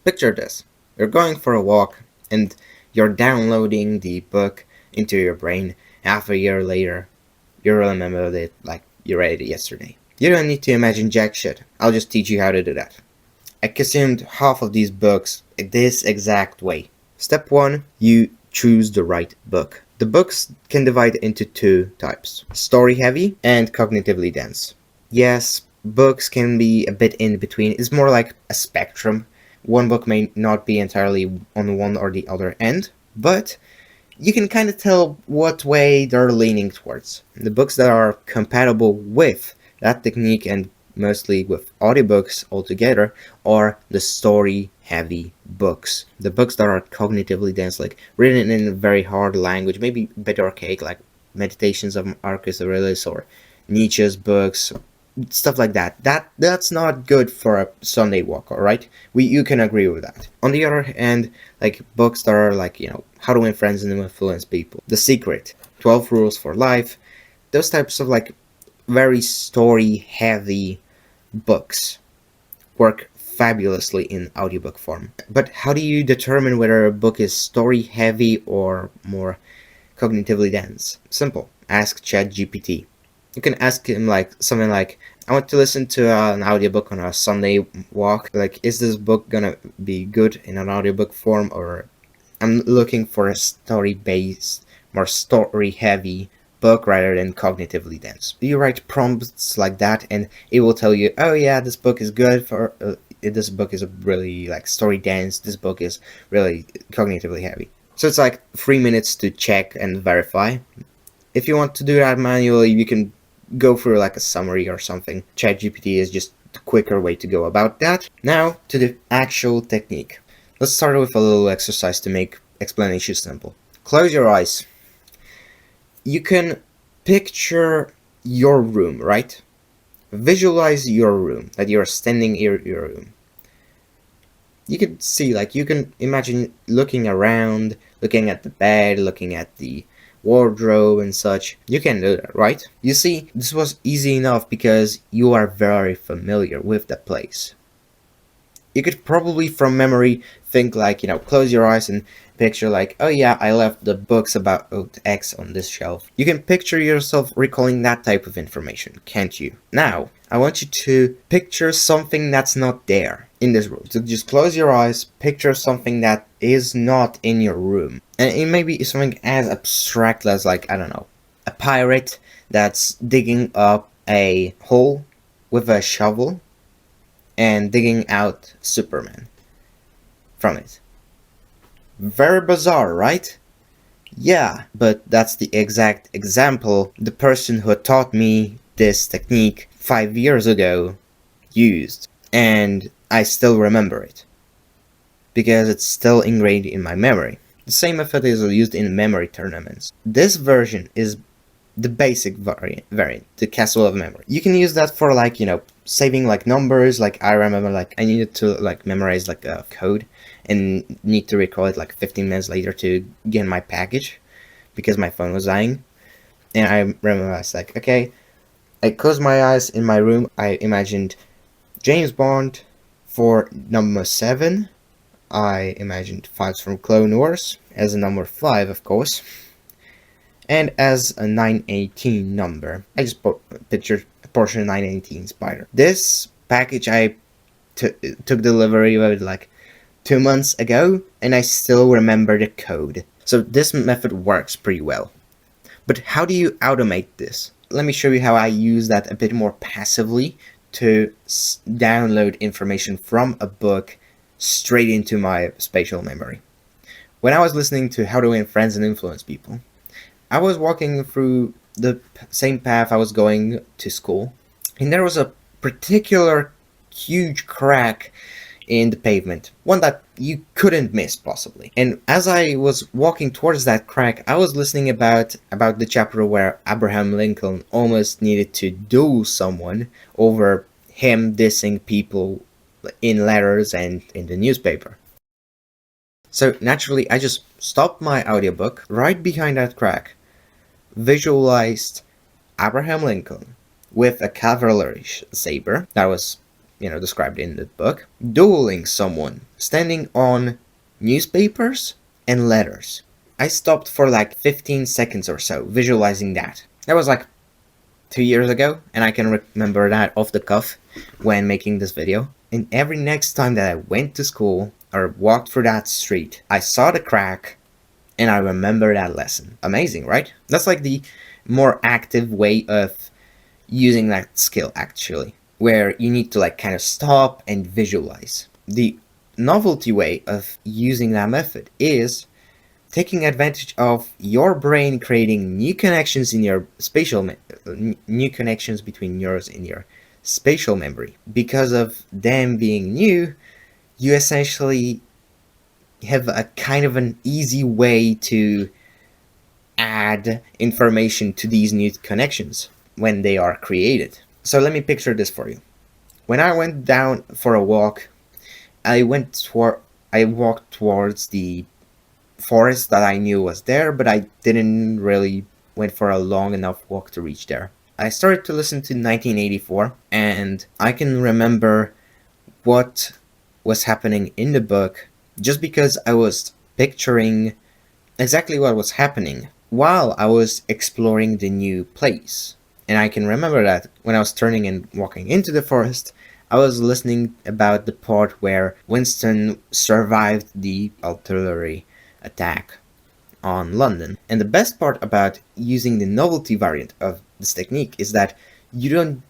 Picture this. You're going for a walk and you're downloading the book into your brain. Half a year later, you remembered it like you read it yesterday. You don't need to imagine jack shit. I'll just teach you how to do that. I consumed half of these books this exact way. Step 1, you choose the right book. The books can divide into two types: story heavy and cognitively dense. Yes, books can be a bit in between. It's more like a spectrum. One book may not be entirely on one or the other end, but you can kind of tell what way they're leaning towards. The books that are compatible with that technique, and mostly with audiobooks altogether, are the story heavy books. The books that are cognitively dense, like written in a very hard language, maybe a bit archaic, like Meditations of Marcus Aurelius or Nietzsche's books, stuff like that. That's not good for a Sunday walk, alright? You can agree with that. On the other hand, like books that are like, How to Win Friends and Influence People, The Secret, 12 Rules for Life, those types of like very story heavy books work fabulously in audiobook form. But how do you determine whether a book is story heavy or more cognitively dense? Simple. Ask ChatGPT. You can ask him like something like, I want to listen to an audiobook on a Sunday walk. Like, is this book gonna be good in an audiobook form, or I'm looking for a story-based, more story-heavy book rather than cognitively dense. You write prompts like that and it will tell you, oh yeah, this book is good for, this book is really like story dense, this book is really cognitively heavy. So it's like 3 minutes to check and verify. If you want to do that manually, you can go through like a summary or something. ChatGPT is just the quicker way to go about that. Now to the actual technique. Let's start with a little exercise to make explanation simple. Close your eyes. You can picture your room, right? Visualize your room, that you're standing in your room. You can see, like, you can imagine looking around, looking at the bed, looking at the wardrobe and such. You can do that, right? You see, this was easy enough because you are very familiar with the place. You could probably from memory think like, close your eyes and picture like, oh yeah, I left the books about X on this shelf. You can picture yourself recalling that type of information, can't you? Now, I want you to picture something that's not there in this room. So just close your eyes, picture something that is not in your room. And it may be something as abstract as like, I don't know, a pirate that's digging up a hole with a shovel and digging out Superman from it. Very bizarre, right? Yeah, but that's the exact example the person who taught me this technique 5 years ago used, and I still remember it because it's still ingrained in my memory. The same method is used in memory tournaments. This version is the basic variant, the Castle of Memory. You can use that for like, saving like numbers. Like I remember like I needed to like memorize like a code and need to recall it like 15 minutes later to get my package because my phone was dying. And I remember I was like, okay, I closed my eyes in my room. I imagined James Bond for number 7. I imagined Files from Clone Wars as a number 5, of course. And as a 918 number, I just pictured a Porsche 918 Spider. This package I took delivery of it like 2 months ago, and I still remember the code. So this method works pretty well. But how do you automate this? Let me show you how I use that a bit more passively to download information from a book straight into my spatial memory. When I was listening to How to Win Friends and Influence People, I was walking through the same path I was going to school, and there was a particular huge crack in the pavement, one that you couldn't miss possibly. And as I was walking towards that crack, I was listening about the chapter where Abraham Lincoln almost needed to duel someone over him dissing people in letters and in the newspaper. So naturally, I just stopped my audiobook right behind that crack, visualized Abraham Lincoln with a cavalry saber that was described in the book, dueling someone, standing on newspapers and letters. I stopped for like 15 seconds or so, visualizing that. That was like 2 years ago, and I can remember that off the cuff when making this video. And every next time that I went to school or walked through that street, I saw the crack and I remember that lesson. Amazing, right? That's like the more active way of using that skill, actually, where you need to like kind of stop and visualize. The novelty way of using that method is taking advantage of your brain creating new connections in your new connections between neurons in your spatial memory. Because of them being new, you essentially have a kind of an easy way to add information to these new connections when they are created. So let me picture this for you. When I went down for a walk, I walked towards the forest that I knew was there, but I didn't really went for a long enough walk to reach there. I started to listen to 1984, and I can remember what was happening in the book just because I was picturing exactly what was happening while I was exploring the new place. And I can remember that when I was turning and walking into the forest, I was listening about the part where Winston survived the artillery attack on London. And the best part about using the novelty variant of this technique is that you don't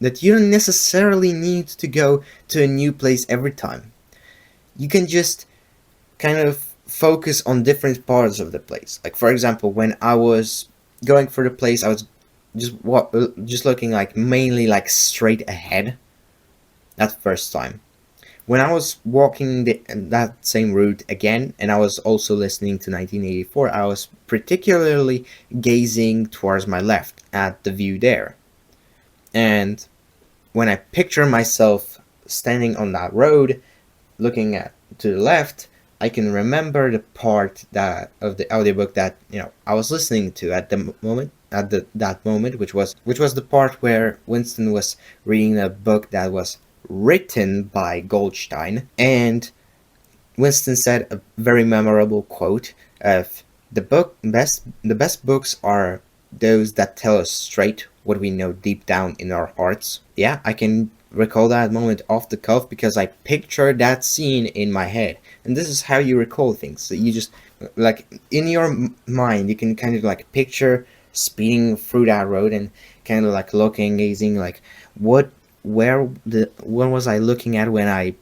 necessarily need to go to a new place every time. You can just kind of focus on different parts of the place. Like, for example, when I was going for the place, I was just looking like mainly like straight ahead that first time. When I was walking that same route again, and I was also listening to 1984, I was particularly gazing towards my left at the view there. And when I picture myself standing on that road, looking to the left, I can remember the part of the audiobook that I was listening to at the moment, that moment, which was the part where Winston was reading a book that was written by Goldstein, and Winston said a very memorable quote of the best books are those that tell us straight what we know deep down in our hearts. Yeah, I can recall that moment off the cuff because I pictured that scene in my head. And this is how you recall things. So you just, like, in your mind, you can kind of like picture speeding through that road and kind of like looking, gazing, like what was I looking at when I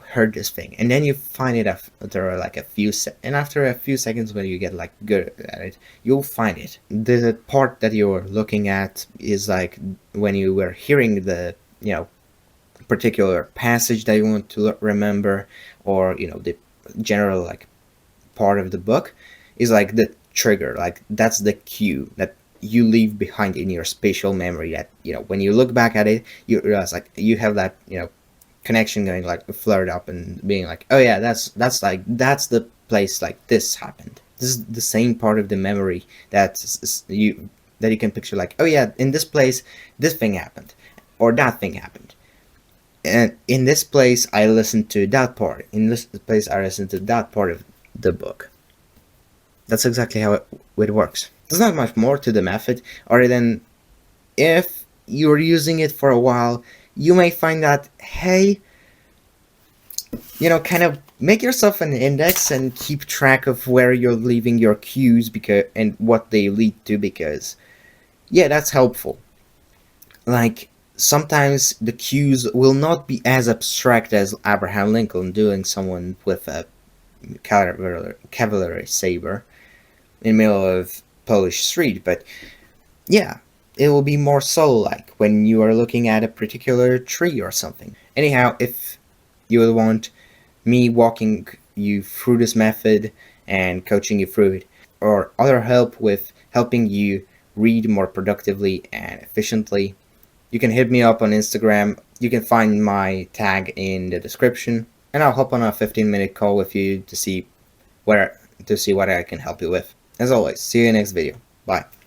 heard this thing. And then you find it after like and after a few seconds when you get like good at it, you'll find it. The part that you're looking at is like when you were hearing the particular passage that you want to remember, or the general like part of the book is like the trigger, like that's the cue that you leave behind in your spatial memory, that when you look back at it, you realize like you have that connection going like flared up and being like, oh yeah, that's the place like this happened. This is the same part of the memory that you can picture, like, oh yeah, in this place this thing happened or that thing happened, and in this place I listened to that part, in this place I listened to that part of the book. That's exactly how it works. There's not much more to the method other than if you're using it for a while, you may find that, hey, kind of make yourself an index and keep track of where you're leaving your cues and what they lead to, because yeah, that's helpful. Like, sometimes the cues will not be as abstract as Abraham Lincoln doing someone with a cavalry saber in the middle of Polish street, but yeah, it will be more soul-like when you are looking at a particular tree or something. Anyhow, if you would want me walking you through this method and coaching you through it, or other help with helping you read more productively and efficiently, you can hit me up on Instagram. You can find my tag in the description, and I'll hop on a 15-minute call with you to see what I can help you with. As always, see you in the next video. Bye.